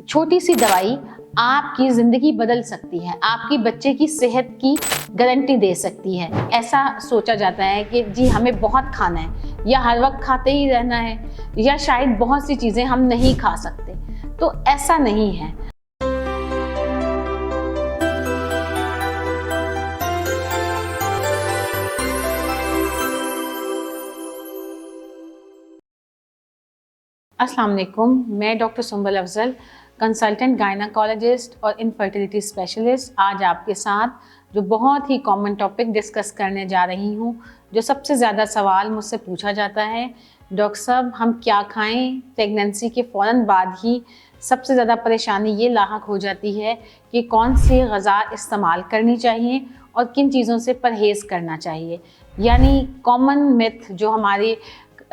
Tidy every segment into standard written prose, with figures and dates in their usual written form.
छोटी सी दवाई आपकी जिंदगी बदल सकती है, आपकी बच्चे की सेहत की गारंटी दे सकती है। ऐसा सोचा जाता है कि जी हमें बहुत खाना है, या हर वक्त खाते ही रहना है, या शायद बहुत सी चीजें हम नहीं खा सकते। तो ऐसा नहीं है। अस्सलाम वालेकुम, मैं doctor Sumbal Afzal, consultant gynaecologist और इनफर्टिलिटी स्पेशलिस्ट, आज आपके साथ जो बहुत ही कॉमन टॉपिक डिस्कस करने जा रही हूँ। जो सबसे ज़्यादा सवाल मुझसे पूछा जाता है, डॉक्टर साहब हम क्या खाएं? प्रेगनेंसी के फ़ौरन बाद ही सबसे ज़्यादा परेशानी ये लाहक हो जाती है कि कौन सी ग़िज़ा इस्तेमाल करनी चाहिए और किन चीज़ों से परहेज़ करना चाहिए। यानी कॉमन मिथ जो हमारी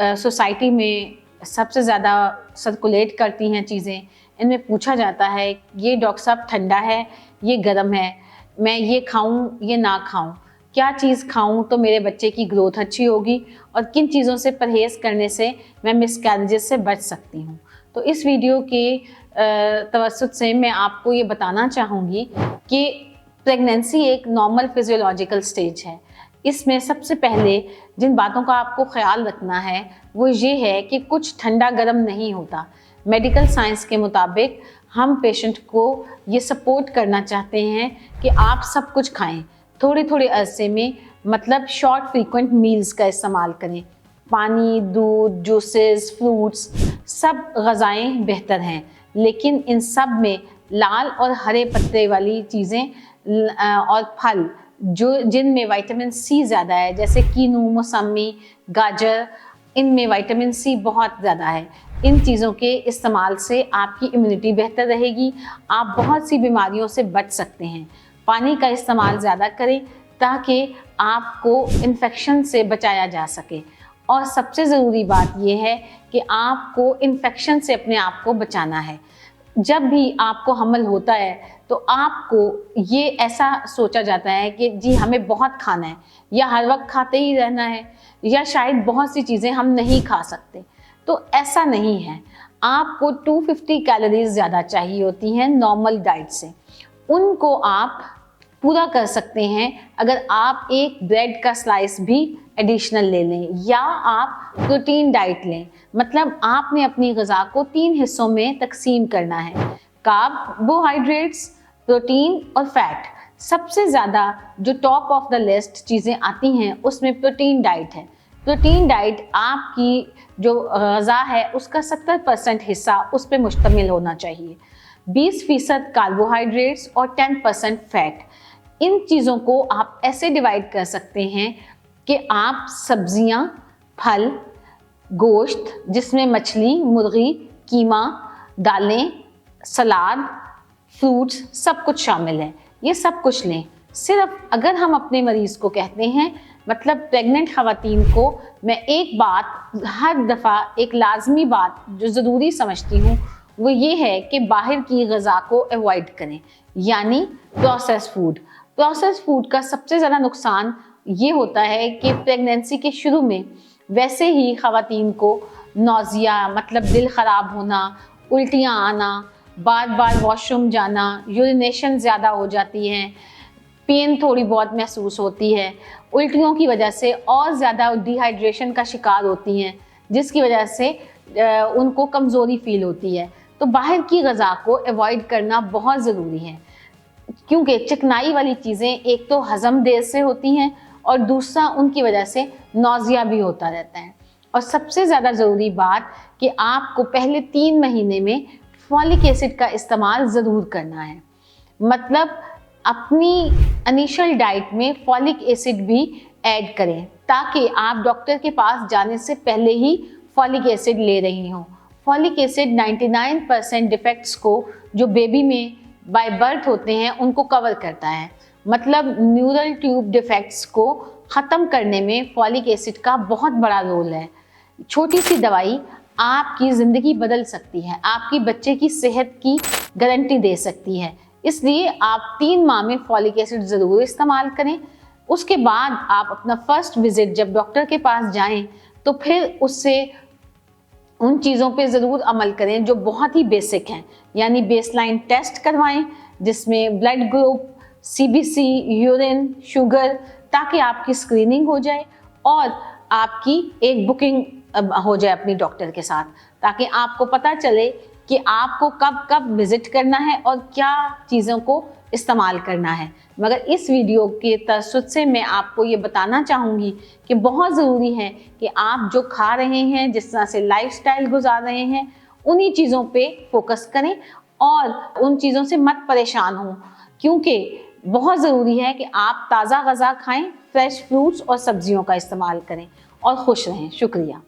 सोसाइटी में सबसे ज़्यादा सर्कुलेट करती हैं चीज़ें, इनमें पूछा जाता है ये डॉक्टर साहब ठंडा है, ये गर्म है, मैं ये खाऊं ये ना खाऊं, क्या चीज़ खाऊं तो मेरे बच्चे की ग्रोथ अच्छी होगी, और किन चीज़ों से परहेज़ करने से मैं मिसकैरेजेस से बच सकती हूं। तो इस वीडियो के तवस्सुत से मैं आपको ये बताना चाहूँगी कि प्रेगनेंसी एक नॉर्मल फिजियोलॉजिकल स्टेज है। इसमें सबसे पहले जिन बातों का आपको ख्याल रखना है वो ये है कि कुछ ठंडा गर्म नहीं होता। मेडिकल साइंस के मुताबिक हम पेशेंट को ये सपोर्ट करना चाहते हैं कि आप सब कुछ खाएं, थोड़े थोड़े अरसे में, मतलब शॉर्ट फ्रीक्वेंट मील्स का इस्तेमाल करें। पानी, दूध, जूसेस, फ्रूट्स, सब ग़िज़ाएं बेहतर हैं, लेकिन इन सब में लाल और हरे पत्ते वाली चीज़ें और फल जिनमें विटामिन सी ज़्यादा है, जैसे कीनू, मौसमी, गाजर, इनमें विटामिन सी बहुत ज़्यादा है। इन चीज़ों के इस्तेमाल से आपकी इम्यूनिटी बेहतर रहेगी, आप बहुत सी बीमारियों से बच सकते हैं। पानी का इस्तेमाल ज़्यादा करें ताकि आपको इन्फेक्शन से बचाया जा सके। और सबसे ज़रूरी बात यह है कि आपको इन्फेक्शन से अपने आप को बचाना है। जब भी आपको हमल होता है तो आपको ये ऐसा सोचा जाता है कि जी हमें बहुत खाना है, या हर वक्त खाते ही रहना है, या शायद बहुत सी चीज़ें हम नहीं खा सकते। तो ऐसा नहीं है। आपको 250 कैलोरीज ज़्यादा चाहिए होती हैं नॉर्मल डाइट से। उनको आप पूरा कर सकते हैं अगर आप एक ब्रेड का स्लाइस भी एडिशनल ले लें, या आप प्रोटीन डाइट लें। मतलब आपने अपनी ग़िज़ा को 3 हिस्सों में तकसीम करना है: कार्बोहाइड्रेट्स, प्रोटीन और फैट। सबसे ज़्यादा जो टॉप ऑफ द लिस्ट चीज़ें आती हैं उसमें प्रोटीन डाइट है। प्रोटीन डाइट आपकी जो ग़िज़ा है उसका 70% हिस्सा उस पर मुश्तमिल होना चाहिए। 20% कार्बोहाइड्रेट्स और 10% फैट। इन चीज़ों को आप ऐसे डिवाइड कर सकते हैं कि आप सब्जियां, फल, गोश्त जिसमें मछली, मुर्गी, कीमा, दालें, सलाद, फ्रूट्स, सब कुछ शामिल है, ये सब कुछ लें। सिर्फ अगर हम अपने मरीज़ को कहते हैं, मतलब प्रेग्नेंट ख़वातीन को, मैं एक बात हर दफ़ा, एक लाजमी बात जो ज़रूरी समझती हूँ वो ये है कि बाहर की ग़िज़ा को अवॉइड करें, यानी प्रोसेस फूड। प्रोसेस फूड का सबसे ज़्यादा नुकसान ये होता है कि प्रेगनेंसी के शुरू में वैसे ही ख़वातीन को नौजिया, मतलब दिल ख़राब होना, उल्टियाँ आना, बार बार वॉशरूम जाना, यूरिनेशन ज़्यादा हो जाती हैं, पेन थोड़ी बहुत महसूस होती है, उल्टियों की वजह से और ज़्यादा डिहाइड्रेशन का शिकार होती हैं, जिसकी वजह से उनको कमज़ोरी फील होती है। तो बाहर की ग़िज़ा को अवॉइड करना बहुत ज़रूरी है, क्योंकि चिकनाई वाली चीज़ें एक तो हज़म देर से होती हैं और दूसरा उनकी वजह से नौजिया भी होता रहता है। और सबसे ज़्यादा ज़रूरी बात कि आपको पहले 3 महीने में फॉलिक एसिड का इस्तेमाल ज़रूर करना है। मतलब अपनी इनिशियल डाइट में फॉलिक एसिड भी ऐड करें, ताकि आप डॉक्टर के पास जाने से पहले ही फॉलिक एसिड ले रही हों। फॉलिक एसिड 99% डिफेक्ट्स को जो बेबी में बाय बर्थ होते हैं उनको कवर करता है। मतलब न्यूरल ट्यूब डिफेक्ट्स को ख़त्म करने में फॉलिक एसिड का बहुत बड़ा रोल है। छोटी सी दवाई आपकी ज़िंदगी बदल सकती है, आपकी बच्चे की सेहत की गारंटी दे सकती है। इसलिए आप 3 माह में फॉलिक एसिड ज़रूर इस्तेमाल करें। उसके बाद आप अपना फर्स्ट विज़िट जब डॉक्टर के पास जाएं तो फिर उससे उन चीज़ों पे ज़रूर अमल करें जो बहुत ही बेसिक हैं, यानी बेसलाइन टेस्ट करवाएं जिसमें blood group, CBC, urine, sugar, ताकि आपकी स्क्रीनिंग हो जाए और आपकी एक बुकिंग हो जाए अपनी डॉक्टर के साथ, ताकि आपको पता चले कि आपको कब कब विजिट करना है और क्या चीज़ों को इस्तेमाल करना है। मगर इस वीडियो के तसव्वुत से मैं आपको ये बताना चाहूँगी कि बहुत ज़रूरी है कि आप जो खा रहे हैं, जिस तरह से लाइफस्टाइल गुजार रहे हैं, उन्हीं चीज़ों पे फोकस करें और उन चीज़ों से मत परेशान हों, क्योंकि बहुत ज़रूरी है कि आप ताज़ा ग़िज़ा खाएं, फ्रेश फ्रूट्स और सब्जियों का इस्तेमाल करें और खुश रहें। शुक्रिया।